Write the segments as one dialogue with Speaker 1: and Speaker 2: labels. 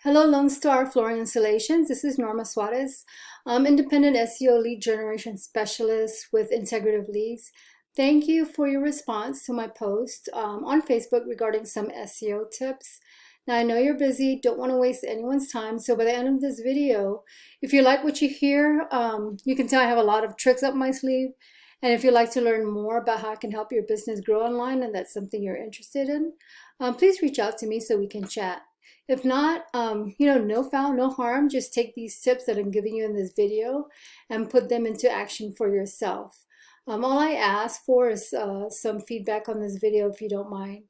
Speaker 1: Hello, Lonestar Flooring Installations. This is Norma Suarez. I'm independent SEO lead generation specialist with Integrative Leads. Thank you for your response to my post on Facebook regarding some SEO tips. Now, I know you're busy, don't want to waste anyone's time. So by the end of this video, if you like what you hear, you can tell I have a lot of tricks up my sleeve. And if you'd like to learn more about how I can help your business grow online and that's something you're interested in, please reach out to me so we can chat. If not, no foul, no harm. Just take these tips that I'm giving you in this video and put them into action for yourself. All I ask for is some feedback on this video if you don't mind.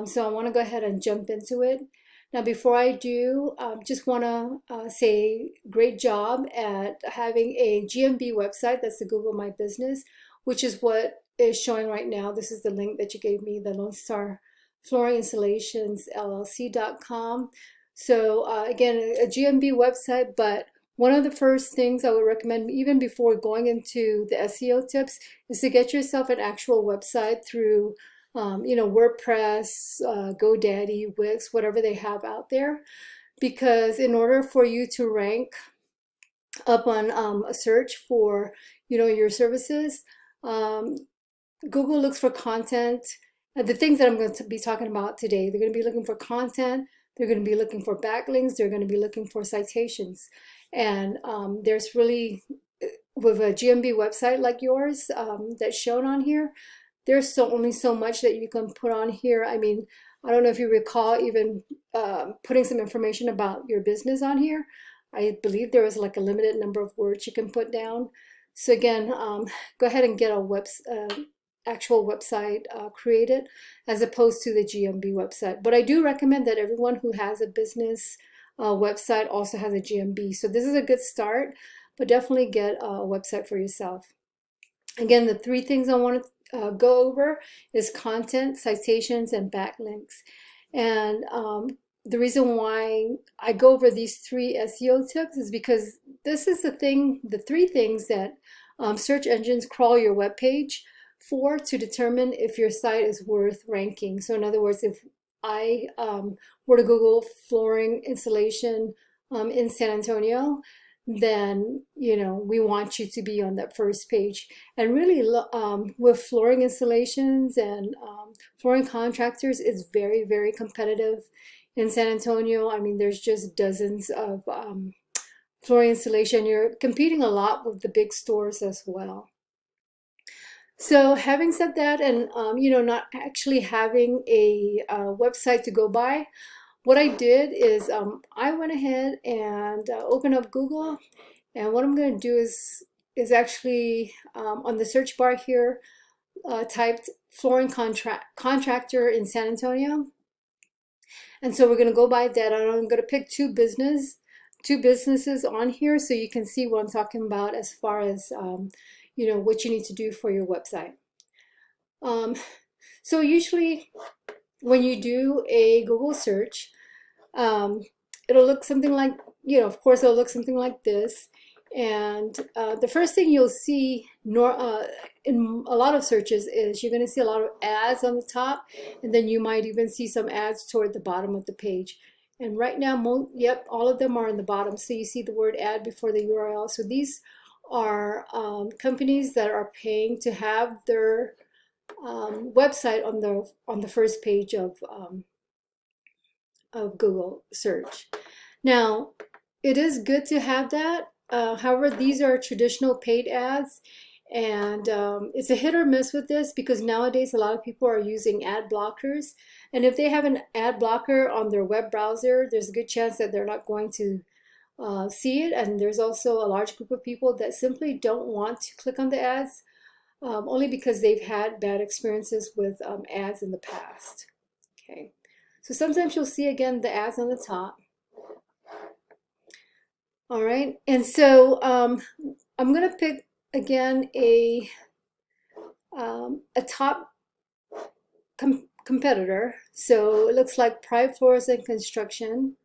Speaker 1: So I want to go ahead and jump into it. Now, before I do, just want to say great job at having a GMB website. That's the Google My Business, which is what is showing right now. This is the link that you gave me, the Lonestar Flooring Installations LLC.com. So again, a GMB website, but one of the first things I would recommend, even before going into the SEO tips, is to get yourself an actual website through WordPress, GoDaddy, Wix, whatever they have out there. Because in order for you to rank up on a search for, your services, Google looks for content. The things that I'm going to be talking about today, they're going to be looking for content, they're going to be looking for backlinks, they're going to be looking for citations. And there's really, with a GMB website like yours that's shown on here, there's only so much that you can put on here. I mean, I don't know if you recall even putting some information about your business on here. I believe there was like a limited number of words you can put down. So again, go ahead and get a actual website created as opposed to the GMB website. But I do recommend that everyone who has a business website also has a GMB. So this is a good start, but definitely get a website for yourself. Again, the three things I want to go over is content, citations, and backlinks. And the reason why I go over these three SEO tips is because this is the three things that search engines crawl your web page for to determine if your site is worth ranking. So in other words, if I were to Google flooring installation in San Antonio, then we want you to be on that first page. And really with flooring installations and flooring contractors, it's very, very competitive in San Antonio. I mean, there's just dozens of flooring installation. You're competing a lot with the big stores as well. So having said that, and not actually having a website to go by, what I did is I went ahead and opened up Google, and what I'm going to do is actually on the search bar here typed flooring contractor in San Antonio, and so we're going to go by that. I'm going to pick two businesses on here so you can see what I'm talking about as far as what you need to do for your website. So usually when you do a Google search, it'll look something like, of course it'll look something like this. And the first thing you'll see in a lot of searches is you're going to see a lot of ads on the top, and then you might even see some ads toward the bottom of the page. And right now, yep, all of them are in the bottom. So you see the word ad before the URL. So these are companies that are paying to have their website on the first page of Google search. Now, it is good to have that. However, these are traditional paid ads, and it's a hit or miss with this because nowadays a lot of people are using ad blockers, and if they have an ad blocker on their web browser, there's a good chance that they're not going to see it. And there's also a large group of people that simply don't want to click on the ads only because they've had bad experiences with ads in the past. Okay, so sometimes you'll see again the ads on the top. All right, and so I'm going to pick again a top competitor. So it looks like Pride Floors and Construction.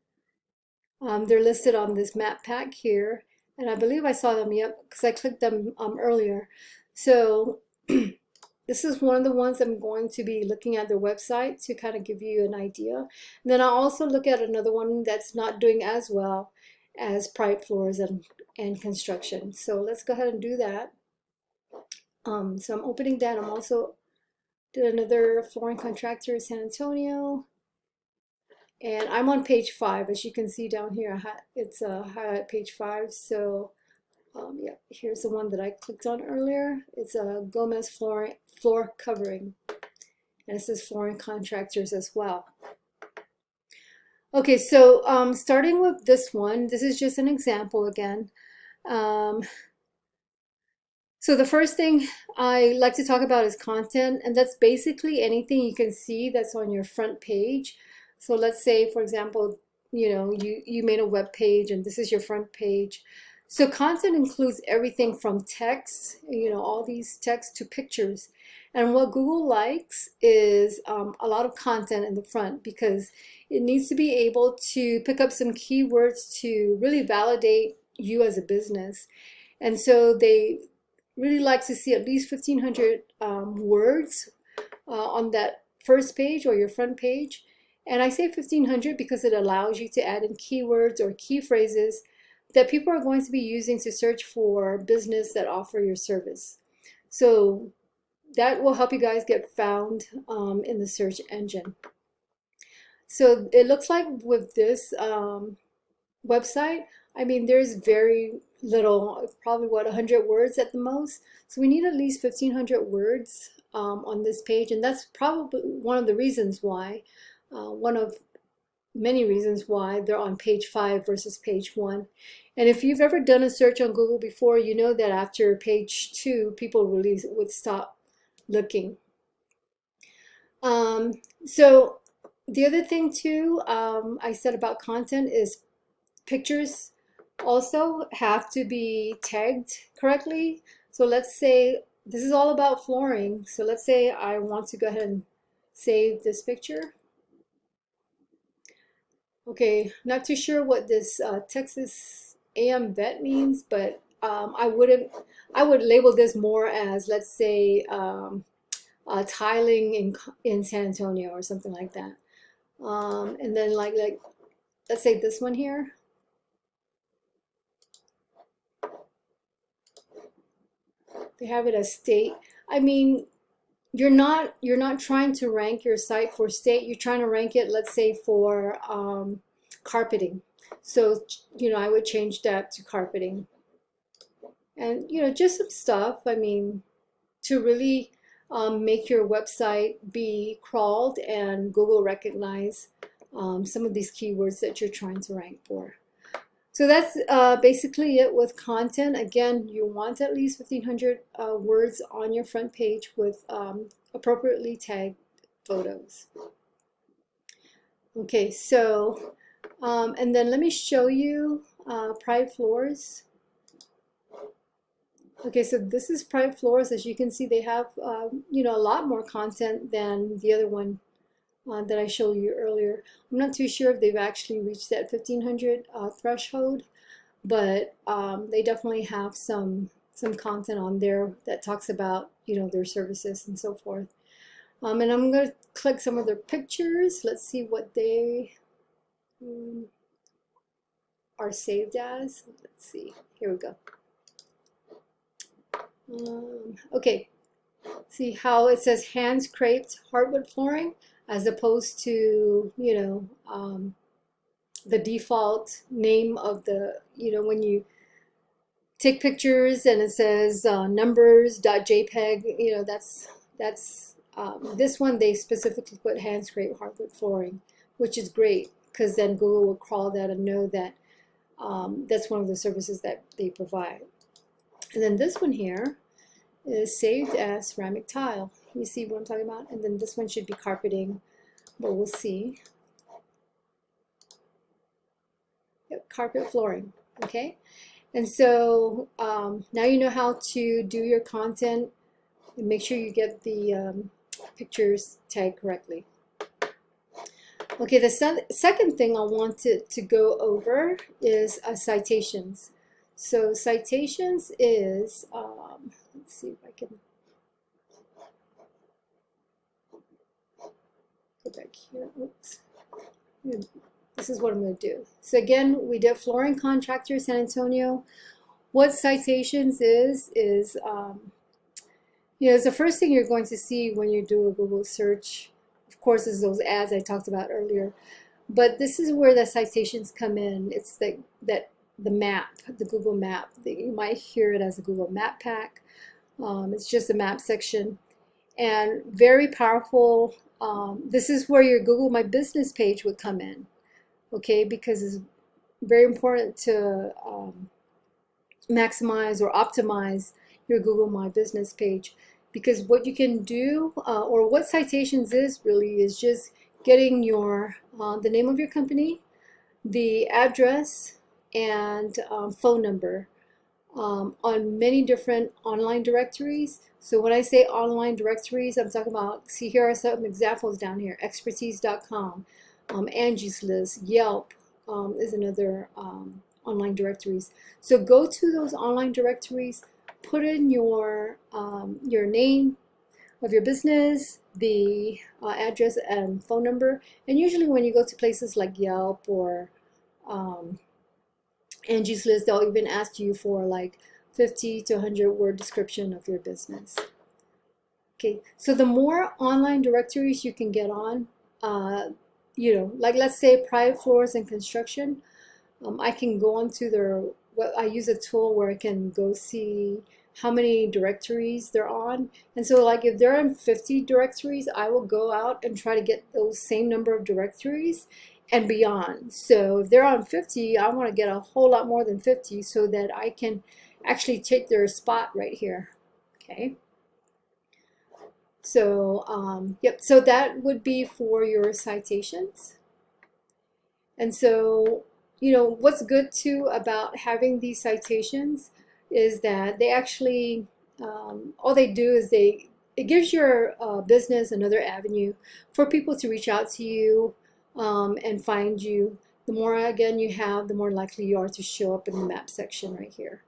Speaker 1: They're listed on this map pack here, and I believe I saw them, yep, because I clicked them earlier. So this is one of the ones I'm going to be looking at their website to kind of give you an idea. And then I'll also look at another one that's not doing as well as private floors and construction. So let's go ahead and do that. So I'm opening that. I'm also did another flooring contractor in San Antonio. And I'm on page 5, as you can see down here. It's highlight page 5. So yeah, here's the one that I clicked on earlier. It's a Gomez floor covering, and it says flooring contractors as well. Okay, so starting with this one, this is just an example again. So the first thing I like to talk about is content, and that's basically anything you can see that's on your front page. So let's say, for example, you made a web page and this is your front page. So content includes everything from text, all these text to pictures. And what Google likes is a lot of content in the front because it needs to be able to pick up some keywords to really validate you as a business. And so they really like to see at least 1,500 words on that first page or your front page. And I say 1,500 because it allows you to add in keywords or key phrases that people are going to be using to search for business that offer your service. So that will help you guys get found in the search engine. So it looks like with this website, I mean, there's very little, probably what, 100 words at the most. So we need at least 1,500 words on this page, and that's probably one of the reasons why, one of many reasons why they're on page 5 versus page 1. And if you've ever done a search on Google before, you know that after page 2, people really would stop looking. So the other thing too, I said about content is pictures also have to be tagged correctly. So let's say this is all about flooring. So let's say I want to go ahead and save this picture. Okay, not too sure what this Texas AM vet means, but I would label this more as, let's say, tiling in San Antonio or something like that. And then like let's say this one here. They have it as state. I mean, you're not trying to rank your site for state. You're trying to rank it, let's say, for carpeting. So I would change that to carpeting, and just some stuff. I mean, to really make your website be crawled and Google recognize some of these keywords that you're trying to rank for. So that's basically it with content. Again, you want at least 1,500 words on your front page with appropriately tagged photos. Okay, so, and then let me show you private floors. Okay, so this is private floors. As you can see, they have, a lot more content than the other one that I showed you earlier. I'm not too sure if they've actually reached that 1,500 threshold, but they definitely have some content on there that talks about their services and so forth. And I'm going to click some of their pictures. Let's see what they are saved as. Let's see. Here we go. Okay. See how it says hand scraped hardwood flooring as opposed to the default name of the when you take pictures and it says numbers.jpg, that's this one they specifically put hand scraped hardwood flooring, which is great because then Google will crawl that and know that that's one of the services that they provide. And then this one here is saved as ceramic tile. You see what I'm talking about? And then this one should be carpeting, but we'll see. Yep, carpet flooring. Okay, and so now you know how to do your content and make sure you get the pictures tagged correctly. Okay, the second thing I wanted to go over is citations. So citations is, let's see if I can back here. Oops. This is what I'm going to do. So again, we did flooring contractor, San Antonio. What citations is you know, it's the first thing you're going to see when you do a Google search. Of course, is those ads I talked about earlier. But this is where the citations come in. It's the map, the Google map. You might hear it as a Google map pack. It's just a map section. And very powerful. This is where your Google My Business page would come in. Okay, because it's very important to maximize or optimize your Google My Business page, because what you can do or what citations is really is just getting your the name of your company, the address, and phone number on many different online directories. So when I say online directories, I'm talking about, see, here are some examples down here: expertise.com, Angie's List, Yelp is another online directories. So go to those online directories, put in your name of your business, the address and phone number. And usually when you go to places like Yelp or Angie's List, they'll even ask you for like 50 to 100 word description of your business. Okay, so the more online directories you can get on, you know, like let's say private floors and construction, I can go onto their, I use a tool where I can go see how many directories they're on. And so like if they're in 50 directories, I will go out and try to get those same number of directories and beyond. So if they're on 50, I want to get a whole lot more than 50 so that I can actually take their spot right here. Okay. So, yep, so that would be for your citations. And so, you know, what's good too about having these citations is that they actually, all they do is it gives your business another avenue for people to reach out to you and find you. The more, again, you have, the more likely you are to show up in the map section right here.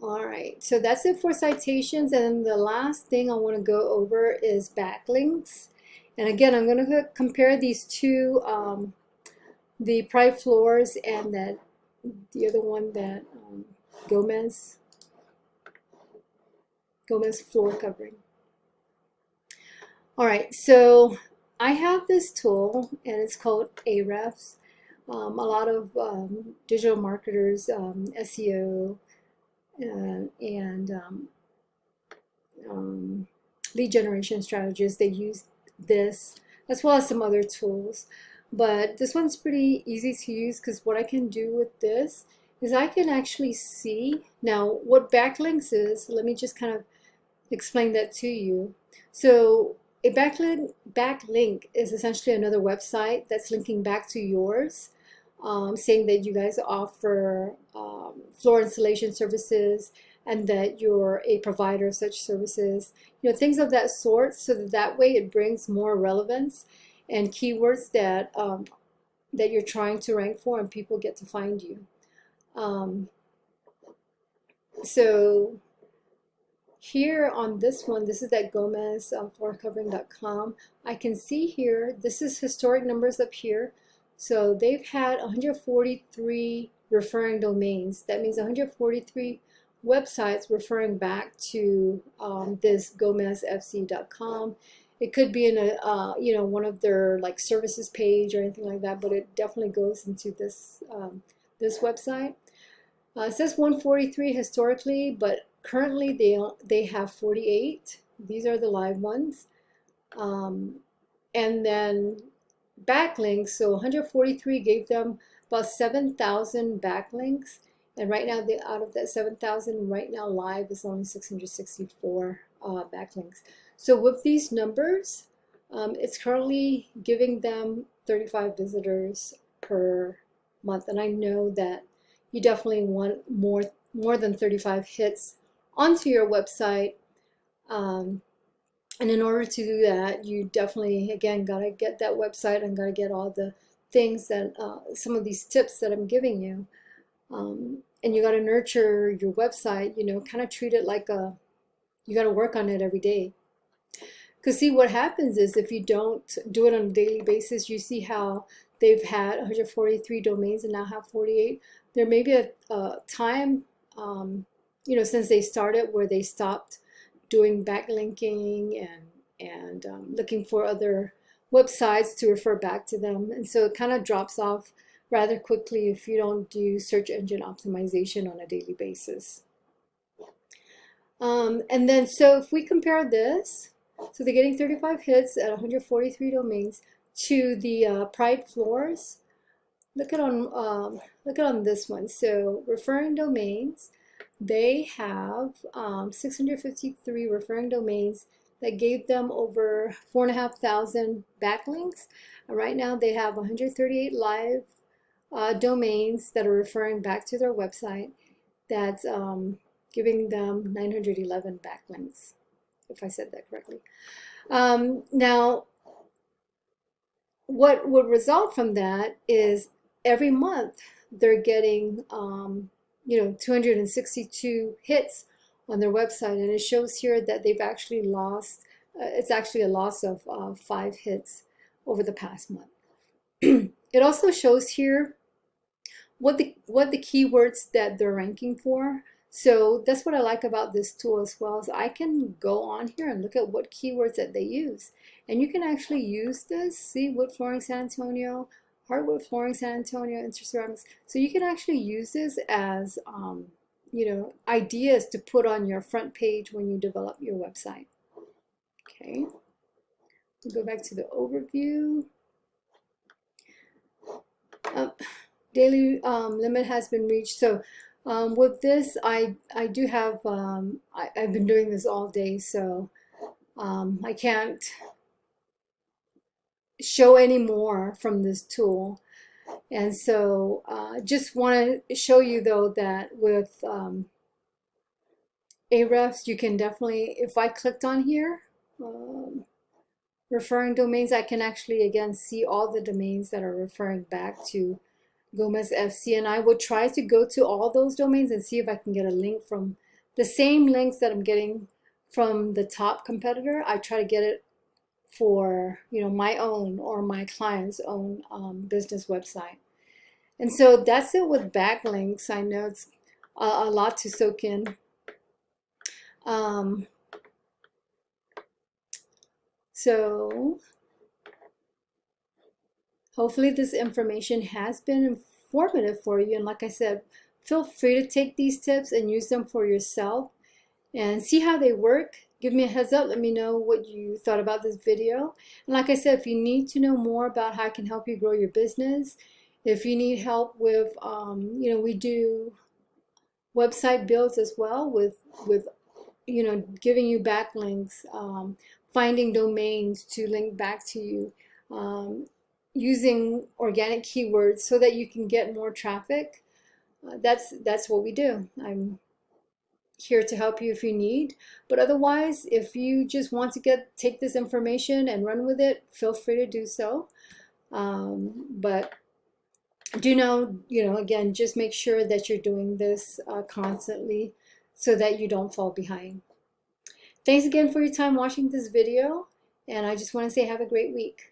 Speaker 1: All right, so that's it for citations. And the last thing I want to go over is backlinks. And again, I'm going to compare these two, the private floors and that the other one, that Gomez floor covering. All right, so I have this tool and it's called Ahrefs. A lot of digital marketers, SEO, and lead generation strategists, they use this as well as some other tools. But this one's pretty easy to use because what I can do with this is I can actually see now what backlinks is. Let me just kind of explain that to you. So a backlink is essentially another website that's linking back to yours, saying that you guys offer floor installation services and that you're a provider of such services, you know, things of that sort, so that way it brings more relevance and keywords that that you're trying to rank for, and people get to find you. So here on this one, this is that Gomez floorcovering.com. I can see here, this is historic numbers up here. So they've had 143 referring domains. That means 143 websites referring back to this gomezfc.com. It could be in a you know, one of their like services page or anything like that, but it definitely goes into this this website. It says 143 historically, but currently they have 48. These are the live ones, and then backlinks. So 143 gave them about 7,000 backlinks, and right now, out of that 7,000, right now live is only 664 backlinks. So with these numbers, it's currently giving them 35 visitors per month, and I know that you definitely want more than 35 hits onto your website. And in order to do that, you definitely, again, got to get that website and got to get all the things that, some of these tips that I'm giving you. And you got to nurture your website, you know, kind of treat it like you got to work on it every day. Because see, what happens is if you don't do it on a daily basis, you see how they've had 143 domains and now have 48. There may be a time, since they started where they stopped doing backlinking and looking for other websites to refer back to them. And so it kind of drops off rather quickly if you don't do search engine optimization on a daily basis. And then, so if we compare this, so they're getting 35 hits at 143 domains to the Pride Floors. Look at on this one. So referring domains, they have 653 referring domains that gave them over 4,500 backlinks. And right now they have 138 live domains that are referring back to their website. That's giving them 911 backlinks, if I said that correctly. Now, what would result from that is every month they're getting 262 hits on their website, and it shows here that they've actually lost, it's actually a loss of 5 hits over the past month. It also shows here what the keywords that they're ranking for. So that's what I like about this tool as well, is I can go on here and look at what keywords that they use. And you can actually use this, see, wood flooring San Antonio, hardwood flooring San Antonio, interceramics. So you can actually use this as, ideas to put on your front page when you develop your website. Okay, we'll go back to the overview. Daily limit has been reached. So with this, I do have, I've been doing this all day, so I can't show any more from this tool. And so just want to show you though that with Ahrefs, you can definitely, if I clicked on here, referring domains, I can actually again see all the domains that are referring back to Gomez FC, and I would try to go to all those domains and see if I can get a link from the same links that I'm getting from the top competitor. I try to get it for my own or my client's own business website. And so that's it with backlinks. I know it's a lot to soak in. So hopefully this information has been informative for you. And like I said, feel free to take these tips and use them for yourself and see how they work. Give me a heads up. Let me know what you thought about this video. And like I said, if you need to know more about how I can help you grow your business, if you need help with, we do website builds as well with giving you backlinks, finding domains to link back to you, using organic keywords so that you can get more traffic. That's what we do. I'm here to help you if you need, but otherwise, if you just want to take this information and run with it, feel free to do so. But do know, again, just make sure that you're doing this constantly so that you don't fall behind. Thanks again for your time watching this video, and I just want to say have a great week.